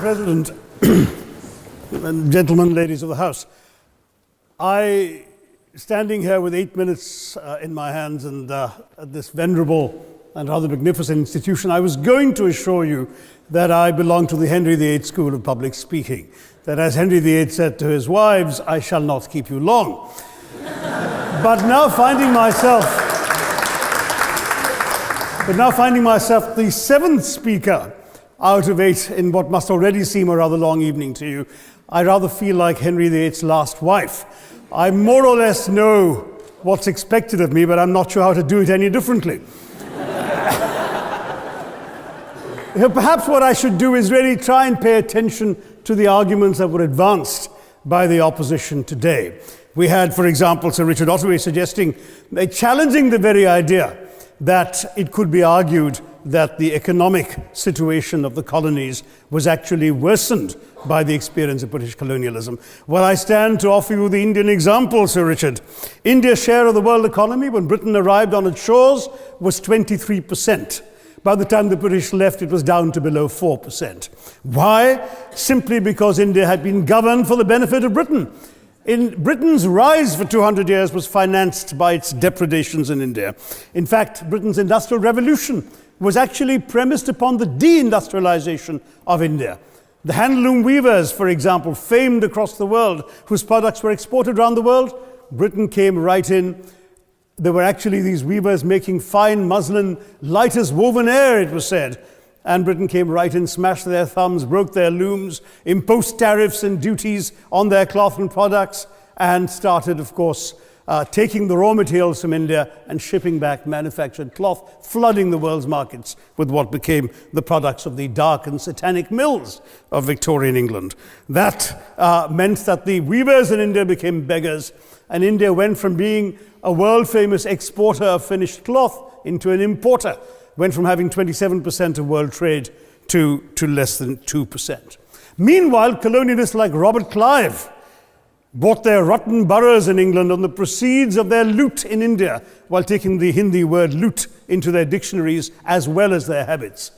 President, and gentlemen, ladies of the House, standing here with 8 minutes in my hands and at this venerable and rather magnificent institution, I was going to assure you that I belong to the Henry VIII School of Public Speaking, that as Henry VIII said to his wives, I shall not keep you long. But now finding myself the seventh speaker out of 8 in what must already seem a rather long evening to you, I rather feel like Henry VIII's last wife. I more or less know what's expected of me, but I'm not sure how to do it any differently. Perhaps what I should do is really try and pay attention to the arguments that were advanced by the opposition today. We had, for example, Sir Richard Ottaway challenging the very idea that it could be argued that the economic situation of the colonies was actually worsened by the experience of British colonialism. Well, I stand to offer you the Indian example, Sir Richard. India's share of the world economy when Britain arrived on its shores was 23%. By the time the British left, it was down to below 4%. Why? Simply because India had been governed for the benefit of Britain. Britain's rise for 200 years was financed by its depredations in India. In fact, Britain's industrial revolution was actually premised upon the deindustrialization of India. The handloom weavers, for example, famed across the world, whose products were exported around the world, Britain came right in. There were actually these weavers making fine muslin, light as woven air, it was said. And Britain came right in, smashed their thumbs, broke their looms, imposed tariffs and duties on their cloth and products, and started, of course, taking the raw materials from India and shipping back manufactured cloth, flooding the world's markets with what became the products of the dark and satanic mills of Victorian England. That meant that the weavers in India became beggars, and India went from being a world-famous exporter of finished cloth into an importer, went from having 27% of world trade to less than 2%. Meanwhile, colonialists like Robert Clive bought their rotten boroughs in England on the proceeds of their loot in India, while taking the Hindi word loot into their dictionaries as well as their habits.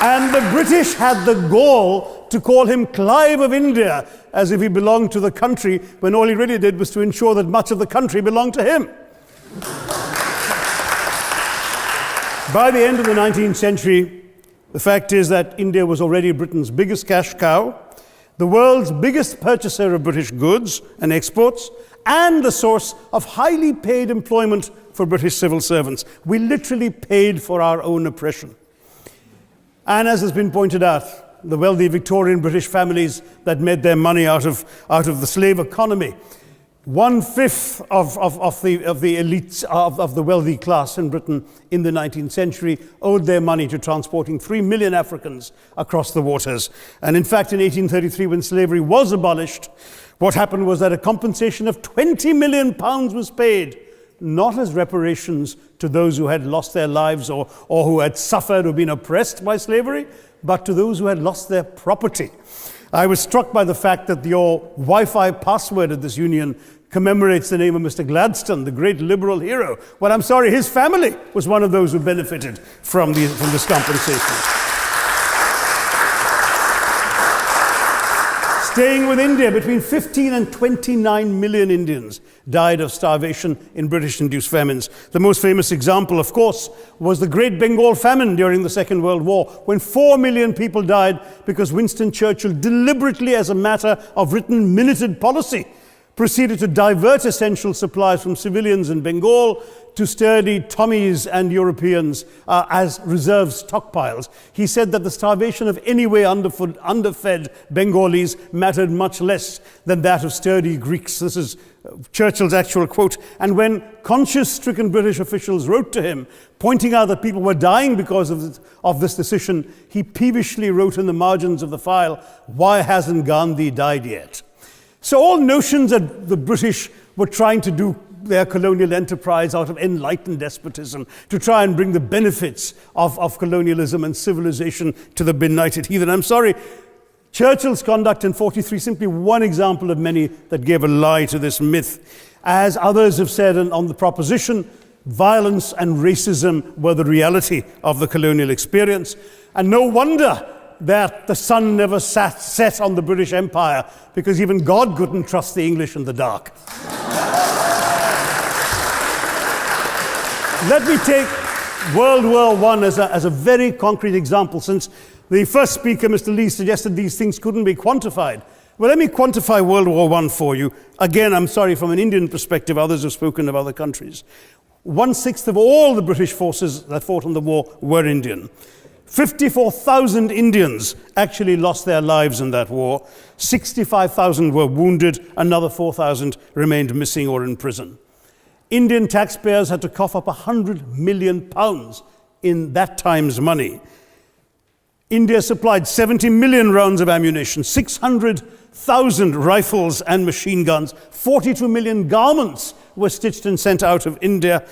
And the British had the gall to call him Clive of India, as if he belonged to the country, when all he really did was to ensure that much of the country belonged to him. By the end of the 19th century, the fact is that India was already Britain's biggest cash cow, the world's biggest purchaser of British goods and exports, and the source of highly paid employment for British civil servants. We literally paid for our own oppression. And as has been pointed out, the wealthy Victorian British families that made their money out of the slave economy, 1/5 of the elites of the wealthy class in Britain in the 19th century owed their money to transporting 3 million Africans across the waters. And in fact, in 1833, when slavery was abolished, what happened was that a compensation of £20 million was paid, not as reparations to those who had lost their lives or who had suffered or been oppressed by slavery, but to those who had lost their property. I was struck by the fact that your Wi-Fi password at this union commemorates the name of Mr. Gladstone, the great liberal hero. Well, I'm sorry, his family was one of those who benefited from this compensation. Staying with India, between 15 and 29 million Indians died of starvation in British-induced famines. The most famous example, of course, was the Great Bengal Famine during the Second World War, when 4 million people died because Winston Churchill deliberately, as a matter of written minuted policy, proceeded to divert essential supplies from civilians in Bengal to sturdy Tommies and Europeans as reserve stockpiles. He said that the starvation of anyway underfed Bengalis mattered much less than that of sturdy Greeks. This is Churchill's actual quote. And when conscience-stricken British officials wrote to him, pointing out that people were dying because of this decision, he peevishly wrote in the margins of the file, "Why hasn't Gandhi died yet?" So all notions that the British were trying to do their colonial enterprise out of enlightened despotism, to try and bring the benefits of colonialism and civilization to the benighted heathen. I'm sorry, Churchill's conduct in 43, simply one example of many that gave a lie to this myth. As others have said on the proposition, violence and racism were the reality of the colonial experience. And no wonder that the sun never set on the British Empire, because even God couldn't trust the English in the dark. Let me take World War I as a very concrete example, since the first speaker, Mr. Lee, suggested these things couldn't be quantified. Well, let me quantify World War I for you. Again, I'm sorry, from an Indian perspective, others have spoken of other countries. 1/6 of all the British forces that fought in the war were Indian. 54,000 Indians actually lost their lives in that war. 65,000 were wounded. Another 4,000 remained missing or in prison. Indian taxpayers had to cough up £100 million in that time's money. India supplied 70 million rounds of ammunition, 600,000 rifles and machine guns, 42 million garments were stitched and sent out of India,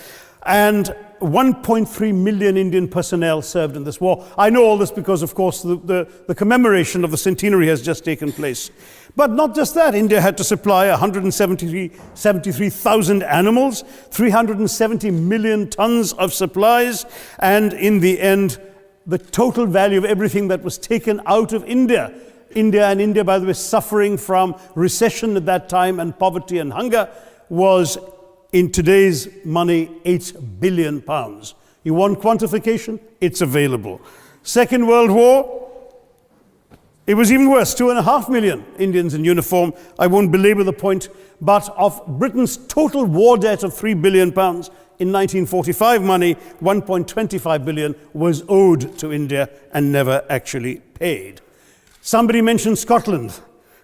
and 1.3 million Indian personnel served in this war. I know all this because, of course, the commemoration of the centenary has just taken place. But not just that, India had to supply 173,000 animals, 370 million tons of supplies, and in the end, the total value of everything that was taken out of India, India, by the way, suffering from recession at that time and poverty and hunger, was, in today's money, £8 billion. You want quantification? It's available. Second World War, it was even worse, 2.5 million Indians in uniform. I won't belabor the point, but of Britain's total war debt of £3 billion, in 1945 money, 1.25 billion was owed to India and never actually paid. Somebody mentioned Scotland.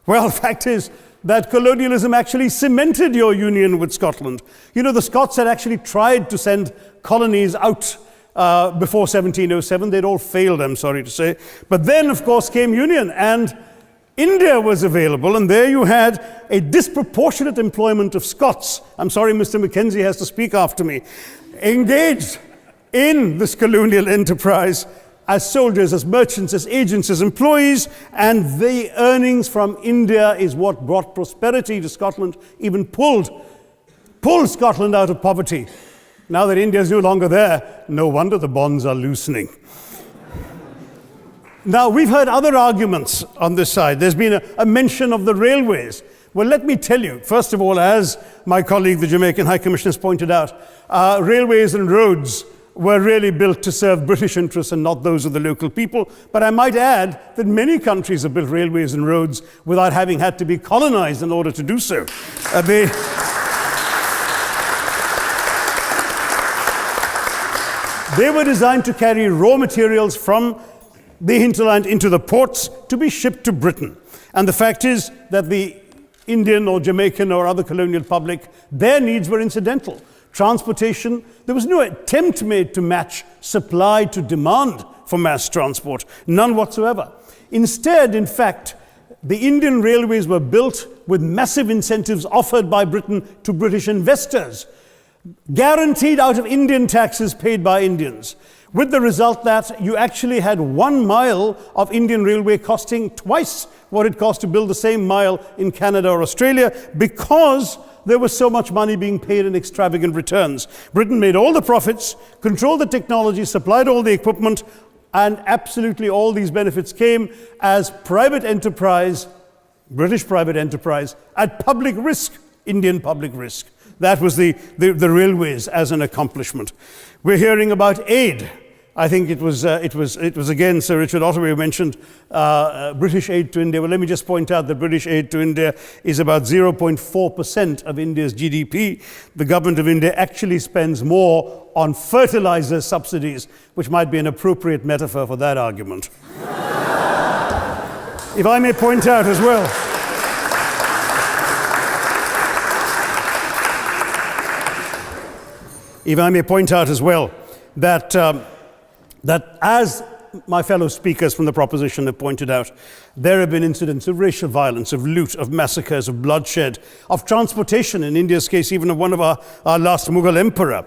Well, the fact is that colonialism actually cemented your union with Scotland. You know, the Scots had actually tried to send colonies out before 1707. They'd all failed, I'm sorry to say. But then, of course, came union, and India was available, and there you had a disproportionate employment of Scots. I'm sorry, Mr. Mackenzie has to speak after me. Engaged in this colonial enterprise as soldiers, as merchants, as agents, as employees, and the earnings from India is what brought prosperity to Scotland, even pulled Scotland out of poverty. Now that India is no longer there, no wonder the bonds are loosening. Now, we've heard other arguments on this side. There's been a mention of the railways. Well, let me tell you, first of all, as my colleague, the Jamaican High Commissioner, has pointed out, railways and roads were really built to serve British interests and not those of the local people. But I might add that many countries have built railways and roads without having had to be colonized in order to do so. They were designed to carry raw materials from the hinterland into the ports to be shipped to Britain. And the fact is that the Indian or Jamaican or other colonial public, their needs were incidental. Transportation, there was no attempt made to match supply to demand for mass transport, none whatsoever. Instead, in fact, the Indian railways were built with massive incentives offered by Britain to British investors, guaranteed out of Indian taxes paid by Indians, with the result that you actually had 1 mile of Indian railway costing twice what it cost to build the same mile in Canada or Australia, because there was so much money being paid in extravagant returns. Britain made all the profits, controlled the technology, supplied all the equipment, and absolutely all these benefits came as private enterprise, British private enterprise, at public risk, Indian public risk. That was the railways as an accomplishment. We're hearing about aid. I think it was again Sir Richard Ottaway who mentioned British aid to India. Well, let me just point out that British aid to India is about 0.4% of India's GDP. The government of India actually spends more on fertilizer subsidies, which might be an appropriate metaphor for that argument. If I may point out as well, that as my fellow speakers from the proposition have pointed out, there have been incidents of racial violence, of loot, of massacres, of bloodshed, of transportation, in India's case, even of one of our last Mughal emperor.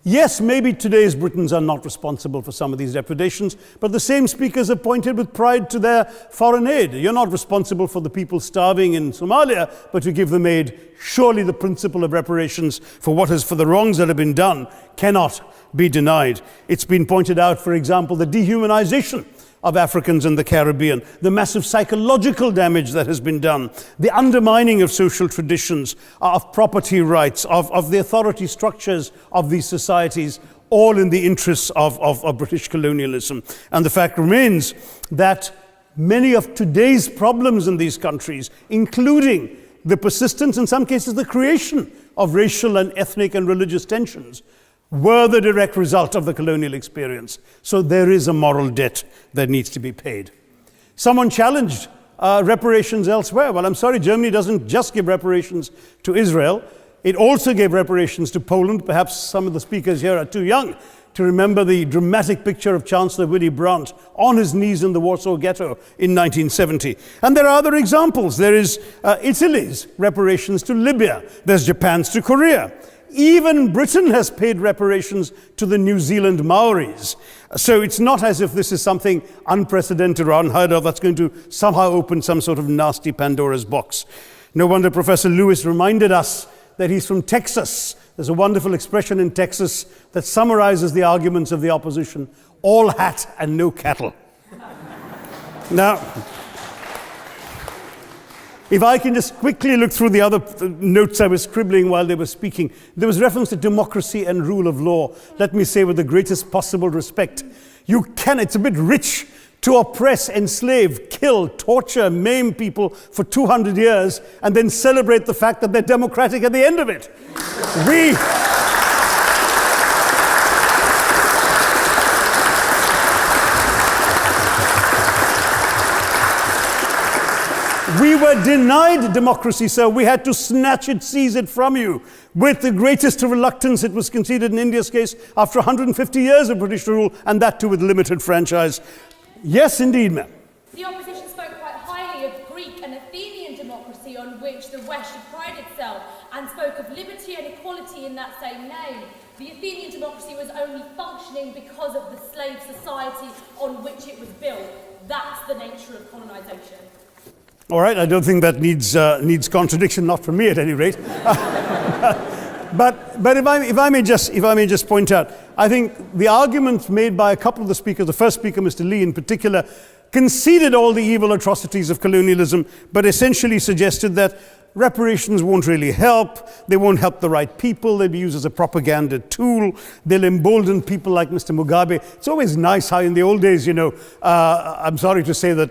Yes, maybe today's Britons are not responsible for some of these depredations, but the same speakers have pointed with pride to their foreign aid. You're not responsible for the people starving in Somalia, but you give them aid. Surely the principle of reparations for the wrongs that have been done cannot be denied. It's been pointed out, for example, the dehumanization of Africans in the Caribbean, the massive psychological damage that has been done, the undermining of social traditions, of property rights, of the authority structures of these societies, all in the interests of British colonialism. And the fact remains that many of today's problems in these countries, including the persistence, in some cases the creation of racial and ethnic and religious tensions, were the direct result of the colonial experience. So there is a moral debt that needs to be paid. Someone challenged reparations elsewhere. Well, I'm sorry, Germany doesn't just give reparations to Israel. It also gave reparations to Poland. Perhaps some of the speakers here are too young to remember the dramatic picture of Chancellor Willy Brandt on his knees in the Warsaw Ghetto in 1970. And there are other examples. There is Italy's reparations to Libya. There's Japan's to Korea. Even Britain has paid reparations to the New Zealand Maoris. So it's not as if this is something unprecedented or unheard of that's going to somehow open some sort of nasty Pandora's box. No wonder Professor Lewis reminded us that he's from Texas. There's a wonderful expression in Texas that summarizes the arguments of the opposition: all hat and no cattle. Now, if I can just quickly look through the other notes I was scribbling while they were speaking, there was reference to democracy and rule of law. Let me say with the greatest possible respect, it's a bit rich to oppress, enslave, kill, torture, maim people for 200 years and then celebrate the fact that they're democratic at the end of it. We were denied democracy, sir. We had to snatch it, seize it from you. With the greatest reluctance, it was conceded in India's case after 150 years of British rule, and that too with limited franchise. Yes, indeed, ma'am. The opposition spoke quite highly of Greek and Athenian democracy on which the West should pride itself, and spoke of liberty and equality in that same name. The Athenian democracy was only functioning because of the slave society on which it was built. That's the nature of colonisation. All right, I don't think that needs contradiction, not from me at any rate. But if I may just point out, I think the argument made by a couple of the speakers, the first speaker, Mr. Lee in particular, conceded all the evil atrocities of colonialism, but essentially suggested that reparations won't really help. They won't help the right people. They'll be used as a propaganda tool. They'll embolden people like Mr. Mugabe. It's always nice how in the old days, I'm sorry to say that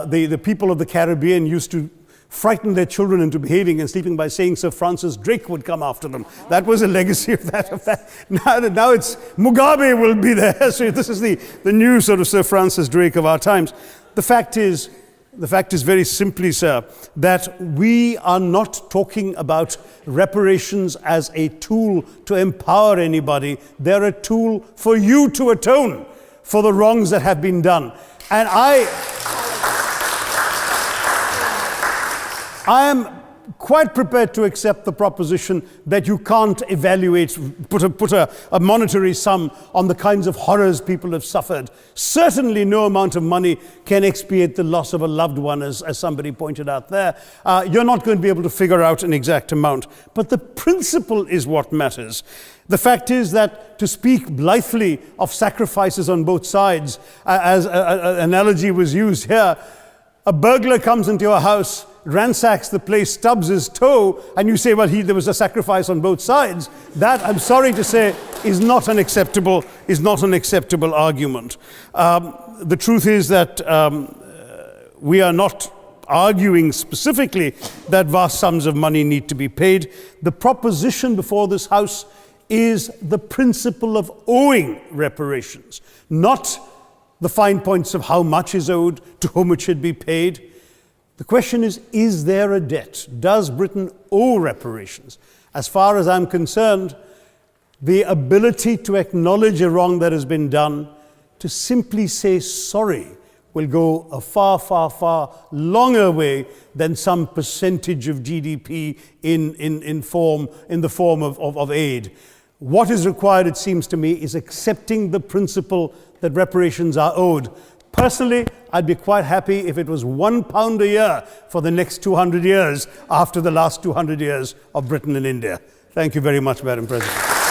the people of the Caribbean used to frighten their children into behaving and sleeping by saying Sir Francis Drake would come after them. That was a legacy of that. Now it's Mugabe will be there. So this is the new sort of Sir Francis Drake of our times. The fact is very simply, sir, that we are not talking about reparations as a tool to empower anybody. They're a tool for you to atone for the wrongs that have been done. And I am quite prepared to accept the proposition that you can't put a monetary sum on the kinds of horrors people have suffered. Certainly no amount of money can expiate the loss of a loved one, as somebody pointed out there. You're not going to be able to figure out an exact amount. But the principle is what matters. The fact is that to speak blithely of sacrifices on both sides, as an analogy was used here, a burglar comes into your house, ransacks the place, stubs his toe, and you say, well, there was a sacrifice on both sides. That, I'm sorry to say, is not an acceptable argument. The truth is that we are not arguing specifically that vast sums of money need to be paid. The proposition before this House is the principle of owing reparations, not the fine points of how much is owed, to whom it should be paid. The question is there a debt? Does Britain owe reparations? As far as I'm concerned, the ability to acknowledge a wrong that has been done, to simply say sorry, will go a far, far, far longer way than some percentage of GDP in the form of aid. What is required, it seems to me, is accepting the principle that reparations are owed. Personally, I'd be quite happy if it was £1 a year for the next 200 years after the last 200 years of Britain and India. Thank you very much, Madam President.